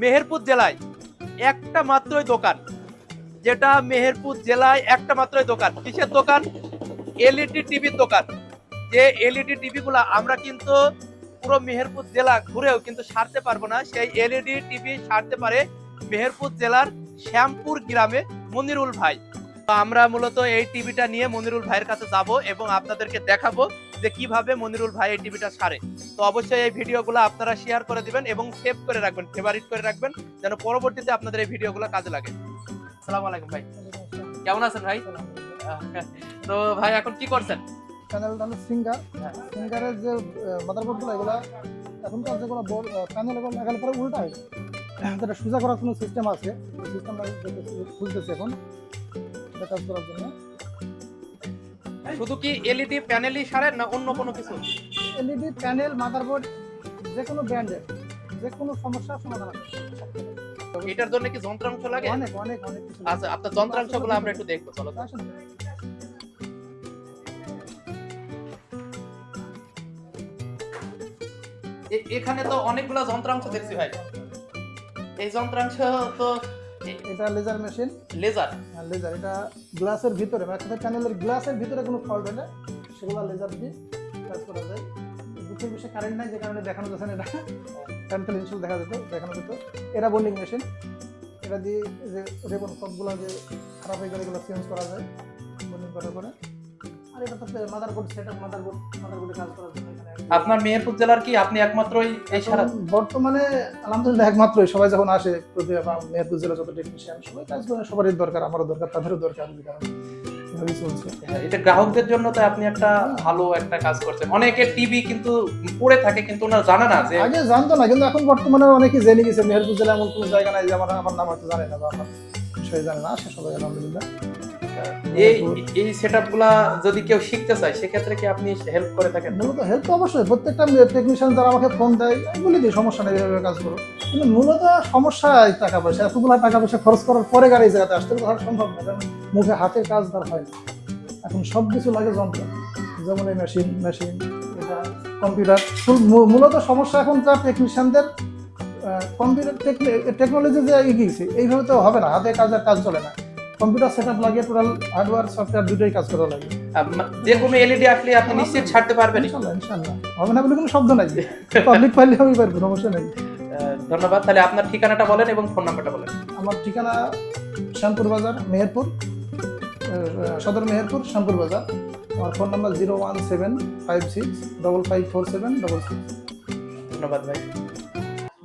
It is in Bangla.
মেহেরপুর জেলায় একটা মাত্রই দোকান, যেটা মেহেরপুর জেলায় একটা মাত্রই দোকান। কিসের দোকান? এলইডি টিভির দোকান। যে এলইডি টিভি গুলা আমরা কিন্তু পুরো মেহেরপুর জেলা ঘুরেও কিন্তু সারতে পারবো না, সেই এলইডি টিভি সারতে পারে মেহেরপুর জেলার শ্যামপুর গ্রামে মনিরুল ভাই। তো আমরা মূলত এই টিভিটা নিয়ে মনিরুল ভাইয়ের কাছে যাব এবং আপনাদেরকে দেখাবো যে কিভাবে মনিরুল ভাই এই টিভিটা সারে। তো অবশ্যই এই ভিডিওগুলো আপনারা শেয়ার করে দিবেন এবং সেভ করে রাখবেন, ফেভারিট করে রাখবেন, যেন পরবর্তীতে আপনাদের এই ভিডিওগুলো কাজে লাগে। আসসালামু আলাইকুম ভাই, কেমন আছেন ভাই? তো ভাই এখন কি করছেন? প্যানেলটা হলো সিঙ্গারের যে মাদারবোর্ডগুলো এগুলো এখনকার যেগুলো প্যানেল এগুলো লাগালে পরে উল্টায়, যেটা সোজা করার কোনো সিস্টেম আছে, ওই সিস্টেমটা খুঁজতেছি এখন এটা কাজ করার জন্য। শুধু কি এলইডি প্যানেলই সারেন না অন্য কোনো কিছু? এলইডি প্যানেল, মাদারবোর্ড, যে কোনো ব্র্যান্ডের যে কোনো সমস্যার সমাধান আছে। এটার জন্য কি যন্ত্রাংশ লাগে? অনেক অনেক অনেক কিছু। আচ্ছা, আপনার যন্ত্রাংশগুলো আমরা একটু দেখবো, চলো। আসুন। এখানে তো অনেকগুলো যন্ত্রাংশ দেখছি ভাই। এই যন্ত্রাংশ তো এটা লেজার মেশিন। লেজার? লেজার এটা গ্লাসের ভিতরে, মানে প্যানেলের গ্লাসের ভিতরে কোনো ফল্ট হলে সেগুলো লেজার দিয়ে কাজ করা যায়। দুটোর বেশি কারেন্ট নাই, যে কারণে দেখানো যাচ্ছে না। এটা কারেন্ট ইনস্টল দেখানো যেত। এটা বন্ডিং মেশিন, এটা দিয়ে যে কোনো সবগুলো যে খারাপ হয়ে গেলে এগুলো চেঞ্জ করা যায় বন্ডিং করার পরে। আর এটা তো মাদারবোর্ড সেটআপ, মাদারবোর্ডে কাজ করার জন্য। আপনার মেহেরপুর জেলার কি আপনি একমাত্রই এই সারা? বর্তমানে আলহামদুলিল্লাহ একমাত্রই। সবাই যখন আসে মেহেরপুর জেলা যত টেকনিশিয়ান সবাই কাজ করে, সবারই দরকার, আমারও দরকার, তাদেরও দরকার। এভাবেই চলছে। এটা গ্রাহকদের জন্য তো আপনি একটা ভালো একটা কাজ করছেন। অনেকে টিভি কিন্তু পড়ে থাকে কিন্তু ওনারা জানে না যে, আগে জানতো না, কিন্তু এখন বর্তমানে অনেকেই জেনে গেছে। মেহেরপুর জেলা এমন কোনো জায়গা নাই যে আমার নাম হয়তো জানে না বা আমার বিষয়ে জানে না। আসে সবাই আলহামদুলিল্লাহ। এই সেটআপগুলা যদি কেউ শিখতে চায় সেক্ষেত্রে কি আপনি হেল্প করে থাকেন? মূলত হেল্প অবশ্যই, প্রত্যেকটা টেকনিশিয়ান যারা আমাকে ফোন দেয় আমি বলি দিই সমস্যা নেই, এভাবে কাজ করো। কিন্তু মূলত সমস্যা এই টাকা পয়সা, এতগুলো টাকা পয়সা খরচ করার পরে গাড়ি জায়গাতে আসতে তো সম্ভব না, কারণ মুখে হাতের কাজ তার হয় না। এখন সব কিছু লাগে যন্ত্র, যেমন এই মেশিন, এটা কম্পিউটার। মূলত সমস্যা এখনকার টেকনিশিয়ানদের কম্পিউটার টেকনোলজি যে এগিয়েছে, এইভাবে তো হবে না, হাতে কাজ চলে না। কম্পিউটার সেটআপ লাগে, টোটাল হার্ডওয়্যার সফটওয়্যার দুটোই কাজ করা লাগে। যে কোনো এলইডি আসলে আপনি নিশ্চিত ছাড়তে পারবেন? ইনশাআল্লাহ হবে না বলে কোনো শব্দ নাই, পাবলিক পাইলে আমি পারবো, সমস্যা নেই। ধন্যবাদ। তাহলে আপনার ঠিকানাটা বলেন এবং ফোন নাম্বারটা বলেন। আমার ঠিকানা শ্যামপুর বাজার, মেহেরপুর, সদর মেহেরপুর, শ্যামপুর বাজার। আমার ফোন নাম্বার 01756554766। ধন্যবাদ ভাই।